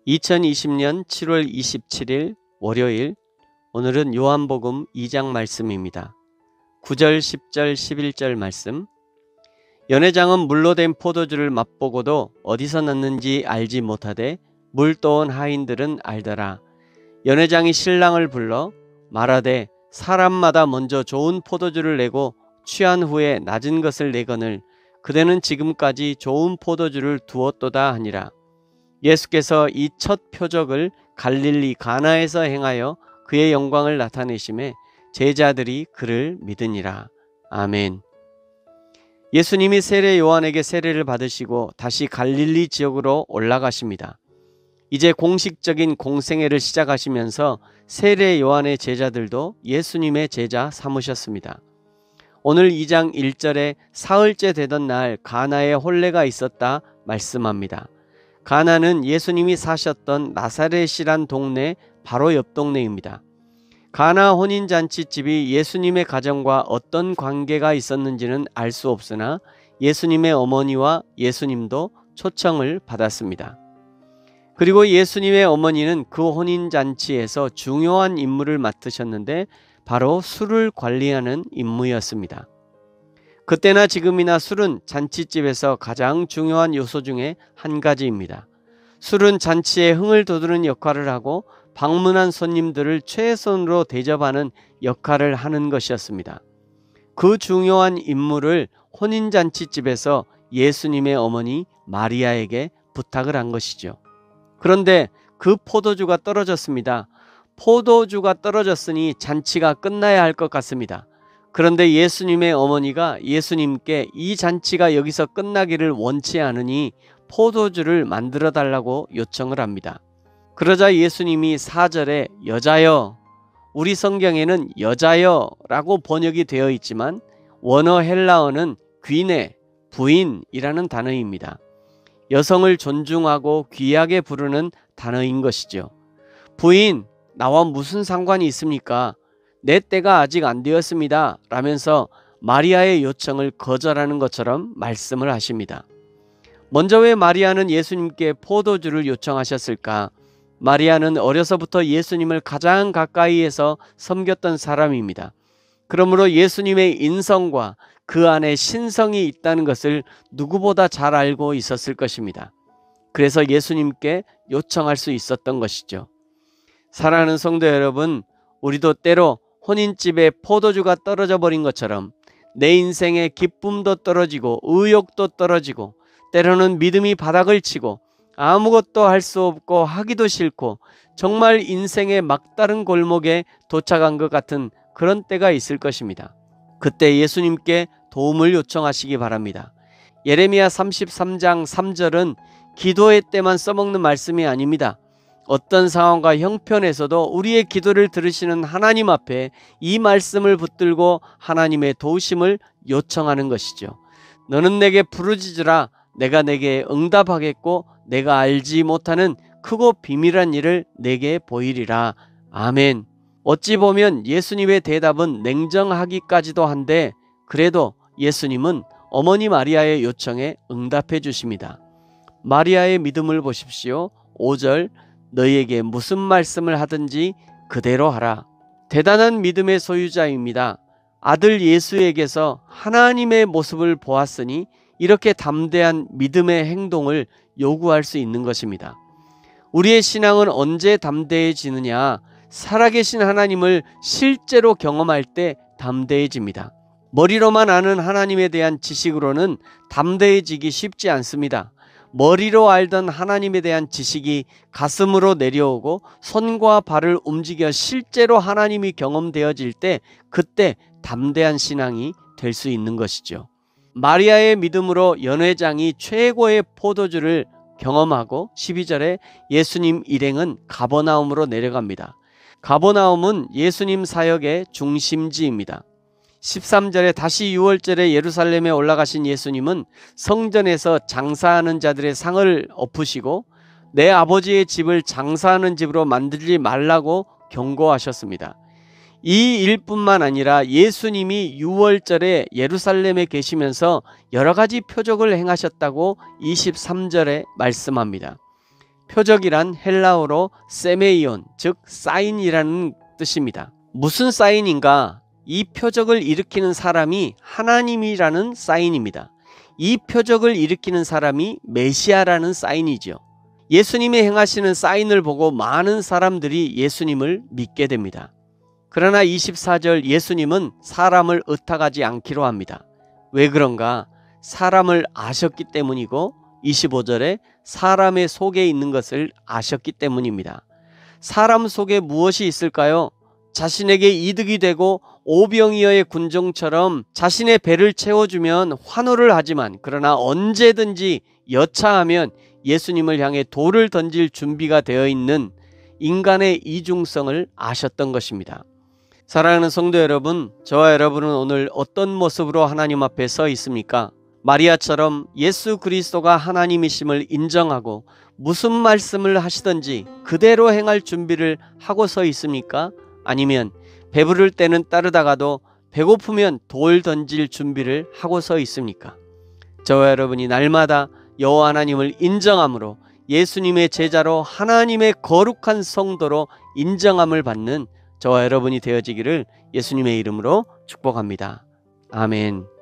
2020년 7월 27일 월요일, 오늘은 요한복음 2장 말씀입니다. 9절, 10절, 11절 말씀. 연회장은 물로 된 포도주를 맛보고도 어디서 났는지 알지 못하되 물 떠온 하인들은 알더라. 연회장이 신랑을 불러 말하되 사람마다 먼저 좋은 포도주를 내고 취한 후에 낮은 것을 내거늘 그대는 지금까지 좋은 포도주를 두었도다 하니라. 예수께서 이 첫 표적을 갈릴리 가나에서 행하여 그의 영광을 나타내심에 제자들이 그를 믿으니라. 아멘. 예수님이 세례 요한에게 세례를 받으시고 다시 갈릴리 지역으로 올라가십니다. 이제 공식적인 공생애를 시작하시면서 세례 요한의 제자들도 예수님의 제자 삼으셨습니다. 오늘 2장 1절에 사흘째 되던 날 가나에 혼례가 있었다 말씀합니다. 가나는 예수님이 사셨던 나사렛이란 동네 바로 옆 동네입니다. 가나 혼인잔치집이 예수님의 가정과 어떤 관계가 있었는지는 알 수 없으나 예수님의 어머니와 예수님도 초청을 받았습니다. 그리고 예수님의 어머니는 그 혼인잔치에서 중요한 임무를 맡으셨는데 바로 술을 관리하는 임무였습니다. 그때나 지금이나 술은 잔치집에서 가장 중요한 요소 중에 한 가지입니다. 술은 잔치에 흥을 돋우는 역할을 하고 방문한 손님들을 최선으로 대접하는 역할을 하는 것이었습니다. 그 중요한 임무를 혼인잔치집에서 예수님의 어머니 마리아에게 부탁을 한 것이죠. 그런데 그 포도주가 떨어졌습니다. 포도주가 떨어졌으니 잔치가 끝나야 할 것 같습니다. 그런데 예수님의 어머니가 예수님께 이 잔치가 여기서 끝나기를 원치 않으니 포도주를 만들어 달라고 요청을 합니다. 그러자 예수님이 4절에 여자여, 우리 성경에는 여자여 라고 번역이 되어 있지만 원어 헬라어는 귀네, 부인이라는 단어입니다. 여성을 존중하고 귀하게 부르는 단어인 것이죠. 부인, 나와 무슨 상관이 있습니까? 내 때가 아직 안 되었습니다 라면서 마리아의 요청을 거절하는 것처럼 말씀을 하십니다. 먼저 왜 마리아는 예수님께 포도주를 요청하셨을까? 마리아는 어려서부터 예수님을 가장 가까이에서 섬겼던 사람입니다. 그러므로 예수님의 인성과 그 안에 신성이 있다는 것을 누구보다 잘 알고 있었을 것입니다. 그래서 예수님께 요청할 수 있었던 것이죠. 사랑하는 성도 여러분, 우리도 때로 혼인집에 포도주가 떨어져 버린 것처럼 내 인생의 기쁨도 떨어지고 의욕도 떨어지고 때로는 믿음이 바닥을 치고 아무것도 할 수 없고 하기도 싫고 정말 인생의 막다른 골목에 도착한 것 같은 그런 때가 있을 것입니다. 그때 예수님께 도움을 요청하시기 바랍니다. 예레미야 33장 3절은 기도의 때만 써먹는 말씀이 아닙니다. 어떤 상황과 형편에서도 우리의 기도를 들으시는 하나님 앞에 이 말씀을 붙들고 하나님의 도우심을 요청하는 것이죠. 너는 내게 부르짖으라. 내가 내게 응답하겠고 내가 알지 못하는 크고 비밀한 일을 내게 보이리라. 아멘. 어찌 보면 예수님의 대답은 냉정하기까지도 한데 그래도 예수님은 어머니 마리아의 요청에 응답해 주십니다. 마리아의 믿음을 보십시오. 5절 너희에게 무슨 말씀을 하든지 그대로 하라. 대단한 믿음의 소유자입니다. 아들 예수에게서 하나님의 모습을 보았으니 이렇게 담대한 믿음의 행동을 요구할 수 있는 것입니다. 우리의 신앙은 언제 담대해지느냐? 살아계신 하나님을 실제로 경험할 때 담대해집니다. 머리로만 아는 하나님에 대한 지식으로는 담대해지기 쉽지 않습니다. 머리로 알던 하나님에 대한 지식이 가슴으로 내려오고 손과 발을 움직여 실제로 하나님이 경험되어질 때 그때 담대한 신앙이 될 수 있는 것이죠. 마리아의 믿음으로 연회장이 최고의 포도주를 경험하고 12절에 예수님 일행은 가버나움으로 내려갑니다. 가버나움은 예수님 사역의 중심지입니다. 13절에 다시 유월절에 예루살렘에 올라가신 예수님은 성전에서 장사하는 자들의 상을 엎으시고 내 아버지의 집을 장사하는 집으로 만들지 말라고 경고하셨습니다. 이 일뿐만 아니라 예수님이 유월절에 예루살렘에 계시면서 여러 가지 표적을 행하셨다고 23절에 말씀합니다. 표적이란 헬라어로 세메이온, 즉 사인이라는 뜻입니다. 무슨 사인인가? 이 표적을 일으키는 사람이 하나님이라는 사인입니다. 이 표적을 일으키는 사람이 메시아라는 사인이죠. 예수님이 행하시는 사인을 보고 많은 사람들이 예수님을 믿게 됩니다. 그러나 24절 예수님은 사람을 의탁하지 않기로 합니다. 왜 그런가? 사람을 아셨기 때문이고 25절에 사람의 속에 있는 것을 아셨기 때문입니다. 사람 속에 무엇이 있을까요? 자신에게 이득이 되고 오병이어의 군종처럼 자신의 배를 채워주면 환호를 하지만 그러나 언제든지 여차하면 예수님을 향해 돌을 던질 준비가 되어 있는 인간의 이중성을 아셨던 것입니다. 사랑하는 성도 여러분, 저와 여러분은 오늘 어떤 모습으로 하나님 앞에 서 있습니까? 마리아처럼 예수 그리스도가 하나님이심을 인정하고 무슨 말씀을 하시든지 그대로 행할 준비를 하고 서 있습니까? 아니면 배부를 때는 따르다가도 배고프면 돌 던질 준비를 하고 서 있습니까? 저와 여러분이 날마다 여호와 하나님을 인정함으로 예수님의 제자로 하나님의 거룩한 성도로 인정함을 받는 저와 여러분이 되어지기를 예수님의 이름으로 축복합니다. 아멘.